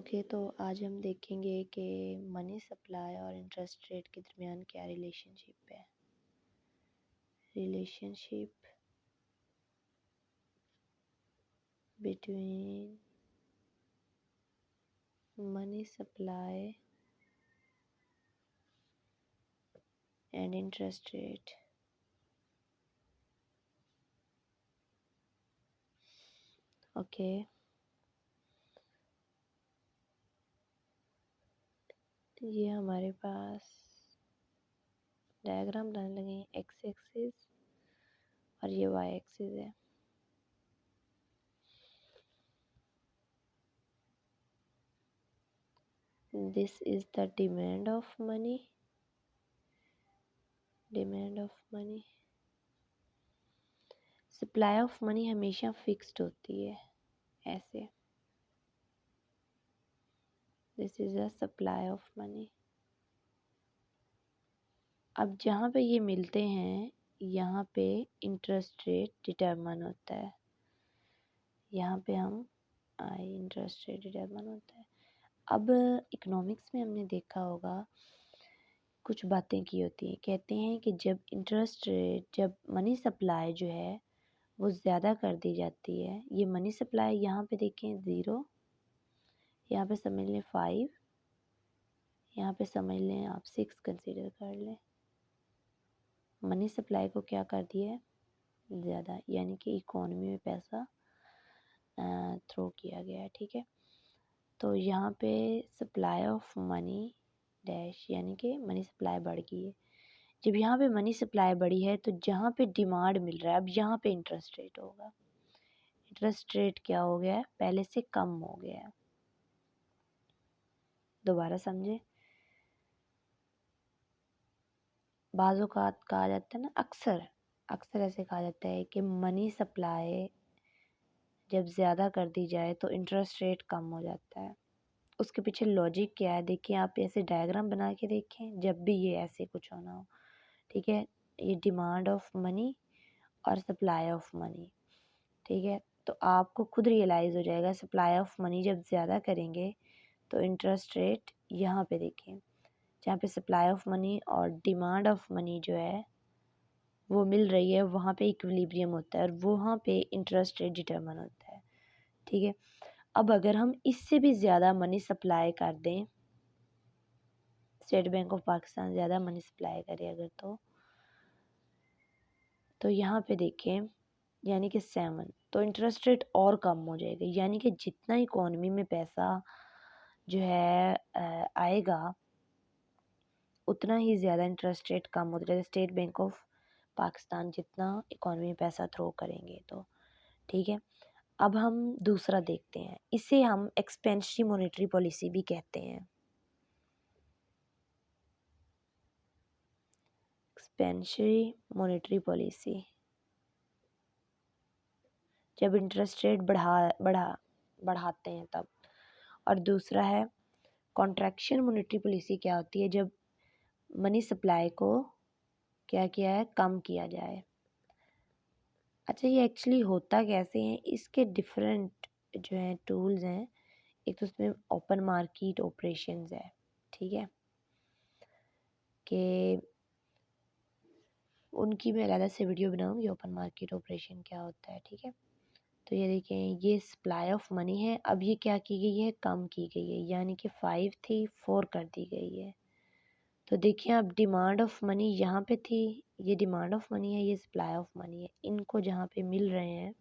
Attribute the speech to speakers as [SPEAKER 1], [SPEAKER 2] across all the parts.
[SPEAKER 1] Okay, तो आज हम देखेंगे कि मनी सप्लाई और इंटरेस्ट रेट के दरमियान क्या रिलेशनशिप है। Relationship between money supply and interest rate. Okay, ये हमारे पास डायग्राम बनाने लगे, एक्स एक्सिस और ये वाई एक्सिस है। This is the demand of money. Supply of money हमेशा फिक्स्ड होती है ऐसे। This is the supply of money. अब जहाँ पे ये मिलते हैं यहाँ पे इंटरेस्ट रेट डिटरमिन होता है। यहाँ पे हम इंटरेस्ट रेट डिटरमिन होता है। अब इकोनॉमिक्स में हमने देखा होगा कुछ बातें की होती हैं। कहते हैं कि जब मनी सप्लाई जो है वो ज़्यादा कर दी जाती है। ये मनी सप्लाई यहाँ पे देखें 0, यहाँ पे समझ लें 5, यहाँ पे समझ लें आप 6 कंसीडर कर लें। मनी सप्लाई को क्या कर दिया है, ज़्यादा, यानी कि इकोनॉमी में पैसा थ्रो किया गया है। ठीक है, तो यहाँ पे सप्लाई ऑफ मनी डैश यानी कि मनी सप्लाई बढ़ गई है। जब यहाँ पे मनी सप्लाई बढ़ी है तो जहाँ पे डिमांड मिल रहा है अब यहाँ पे इंटरेस्ट रेट होगा। इंटरेस्ट रेट क्या हो गया है, पहले से कम हो गया है। दोबारा समझे, बाज़ औक़ात कहा जाता है ना, अक्सर ऐसे कहा जाता है कि मनी सप्लाई जब ज़्यादा कर दी जाए तो इंटरेस्ट रेट कम हो जाता है। उसके पीछे लॉजिक क्या है, देखिए आप ऐसे डायग्राम बना के देखें जब भी ये ऐसे कुछ होना हो। ठीक है, ये डिमांड ऑफ मनी और सप्लाई ऑफ मनी। ठीक है, तो आपको खुद रियलाइज़ हो जाएगा सप्लाई ऑफ मनी जब ज़्यादा करेंगे तो इंटरेस्ट रेट यहाँ पे देखें, जहाँ पे सप्लाई ऑफ मनी और डिमांड ऑफ मनी जो है वो मिल रही है वहाँ पे इक्विलिब्रियम होता है और वहाँ पे इंटरेस्ट रेट डिटरमिन होता है। ठीक है, अब अगर हम इससे भी ज़्यादा मनी सप्लाई कर दें, स्टेट बैंक ऑफ पाकिस्तान ज़्यादा मनी सप्लाई करे अगर तो यहाँ पे देखें यानी कि 7, तो इंटरेस्ट रेट और कम हो जाएगा। यानी कि जितना इकोनॉमी में पैसा जो है आएगा उतना ही ज़्यादा इंटरेस्ट रेट कम होता है। स्टेट बैंक ऑफ पाकिस्तान जितना इकोनॉमी में पैसा थ्रो करेंगे तो। ठीक है, अब हम दूसरा देखते हैं, इसे हम एक्सपेंशनरी मॉनेटरी पॉलिसी भी कहते हैं। एक्सपेंशनरी मॉनेटरी पॉलिसी, जब इंटरेस्ट रेट बढ़ाते हैं तब। और दूसरा है कॉन्ट्रैक्शन मॉनेटरी पॉलिसी, क्या होती है, जब मनी सप्लाई को क्या किया है, कम किया जाए। अच्छा, ये एक्चुअली होता कैसे है, इसके डिफरेंट जो हैं टूल्स हैं। एक तो उसमें ओपन मार्केट ऑपरेशंस है। ठीक है, कि उनकी मैं अलग से वीडियो बनाऊंगी, ओपन मार्केट ऑपरेशन क्या होता है। ठीक है, तो ये देखें, ये सप्लाई ऑफ मनी है, अब ये क्या की गई है, कम की गई है, यानी कि 5 थी 4 कर दी गई है। तो देखिए अब डिमांड ऑफ मनी यहाँ पे थी, ये डिमांड ऑफ मनी है, ये सप्लाई ऑफ मनी है, इनको जहाँ पे मिल रहे हैं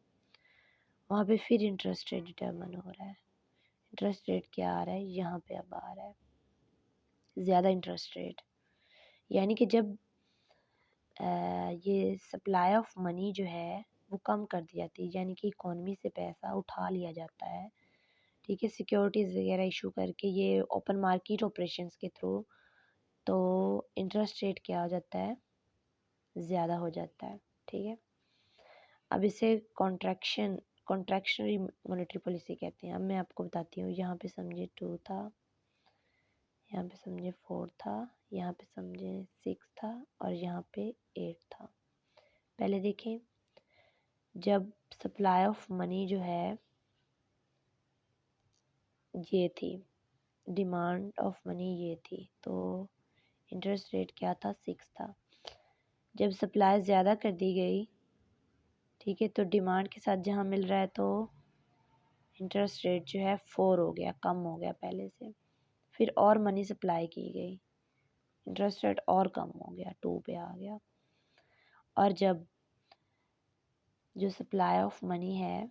[SPEAKER 1] वहाँ पे फिर इंटरेस्ट रेट डिटरमिन हो रहा है। इंटरेस्ट रेट क्या आ रहा है, यहाँ पे अब आ रहा है ज़्यादा इंटरेस्ट रेट। यानी कि जब ये सप्लाई ऑफ मनी जो है वो कम कर दी जाती है, यानी कि इकोनॉमी से पैसा उठा लिया जाता है। ठीक है, सिक्योरिटीज़ वगैरह इशू करके ये ओपन मार्केट ऑपरेशंस के थ्रू, तो इंटरेस्ट रेट क्या हो जाता है, ज़्यादा हो जाता है। ठीक है, अब इसे कॉन्ट्रैक्शनरी मॉनेटरी पॉलिसी कहते हैं। अब मैं आपको बताती हूँ, यहाँ पे समझे 2 था, यहाँ पे समझे 4 था, यहाँ पे समझे 6 था और यहाँ पे 8 था। पहले देखें, जब सप्लाई ऑफ मनी जो है ये थी डिमांड ऑफ मनी ये थी, तो इंटरेस्ट रेट क्या था, 6 था। जब सप्लाई ज़्यादा कर दी गई, ठीक है, तो डिमांड के साथ जहाँ मिल रहा है तो इंटरेस्ट रेट जो है 4 हो गया, कम हो गया पहले से। फिर और मनी सप्लाई की गई, इंटरेस्ट रेट और कम हो गया, 2 पे आ गया। और जब जो सप्लाई ऑफ मनी है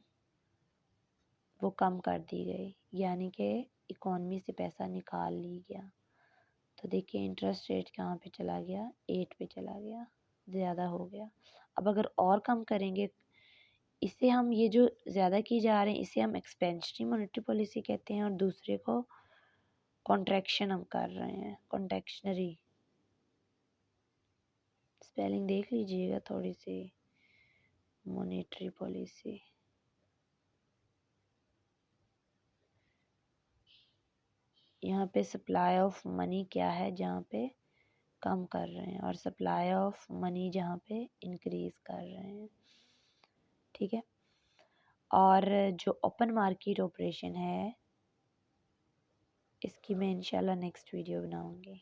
[SPEAKER 1] वो कम कर दी गई, यानी कि इकॉनमी से पैसा निकाल ली गया, तो देखिए इंटरेस्ट रेट कहाँ पे चला गया, 8 पे चला गया, ज़्यादा हो गया। अब अगर और कम करेंगे, इसे हम ये जो ज़्यादा की जा रहे हैं इसे हम एक्सपेंशनरी मॉनेटरी पॉलिसी कहते हैं, और दूसरे को कॉन्ट्रैक्शन हम कर रहे हैं, कॉन्ट्रैक्शनरी। स्पेलिंग देख लीजिएगा थोड़ी सी, मॉनेटरी पॉलिसी। यहाँ पे सप्लाई ऑफ मनी क्या है, जहाँ पे कम कर रहे हैं, और सप्लाई ऑफ मनी जहाँ पे इंक्रीज कर रहे हैं, ठीक है। और जो ओपन मार्केट ऑपरेशन है इसकी मैं इंशाल्लाह नेक्स्ट वीडियो बनाऊंगी,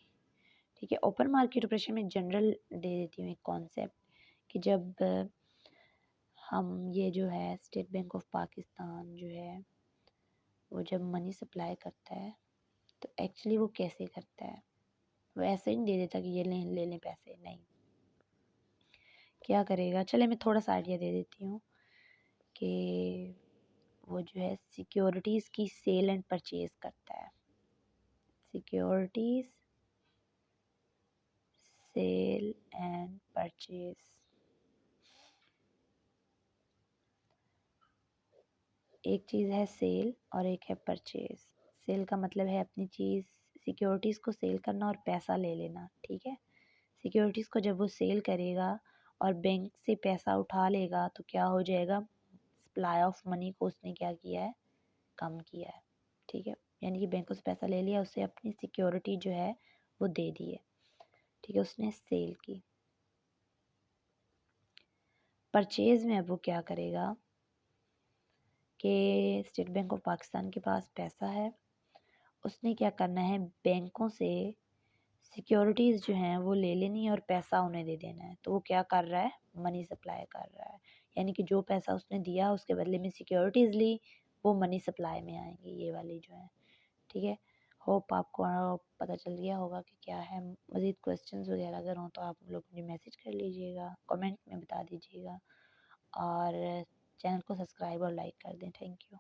[SPEAKER 1] ठीक है। ओपन मार्केट ऑपरेशन में जनरल दे देती हूँ एक कॉन्सेप्ट, कि जब हम ये जो है स्टेट बैंक ऑफ पाकिस्तान जो है वो जब मनी सप्लाई करता है तो एक्चुअली वो कैसे करता है, वो ऐसे ही नहीं दे देता कि ये लें ले लें पैसे, नहीं। क्या करेगा, चले मैं थोड़ा सा आइडिया दे देती हूँ कि वो जो है सिक्योरिटीज़ की सेल एंड परचेज करता है, सिक्योरिटीज़ सेल एंड परचेज। एक चीज़ है सेल और एक है परचेज। सेल का मतलब है अपनी चीज़, सिक्योरिटीज़ को सेल करना और पैसा ले लेना, ठीक है। सिक्योरिटीज़ को जब वो सेल करेगा और बैंक से पैसा उठा लेगा तो क्या हो जाएगा, सप्लाई ऑफ मनी को उसने क्या किया है, कम किया है, ठीक है। यानी कि बैंकों से पैसा ले लिया, उससे अपनी सिक्योरिटी जो है वो दे दी है, ठीक है, उसने सेल की। परचेज में अब वो क्या करेगा कि स्टेट बैंक ऑफ पाकिस्तान के पास पैसा है, उसने क्या करना है, बैंकों से सिक्योरिटीज़ जो हैं वो ले लेनी है और पैसा उन्हें दे देना है। तो वो क्या कर रहा है, मनी सप्लाई कर रहा है, यानी कि जो पैसा उसने दिया उसके बदले में सिक्योरिटीज़ ली, वो मनी सप्लाई में आएंगी, ये वाली जो है, ठीक है। होप आपको पता चल गया होगा कि क्या है। मज़ीद क्वेश्चंस वगैरह अगर हों तो आप लोग मुझे मैसेज कर लीजिएगा, कमेंट में बता दीजिएगा, और चैनल को सब्सक्राइब और लाइक कर दें। Thank you.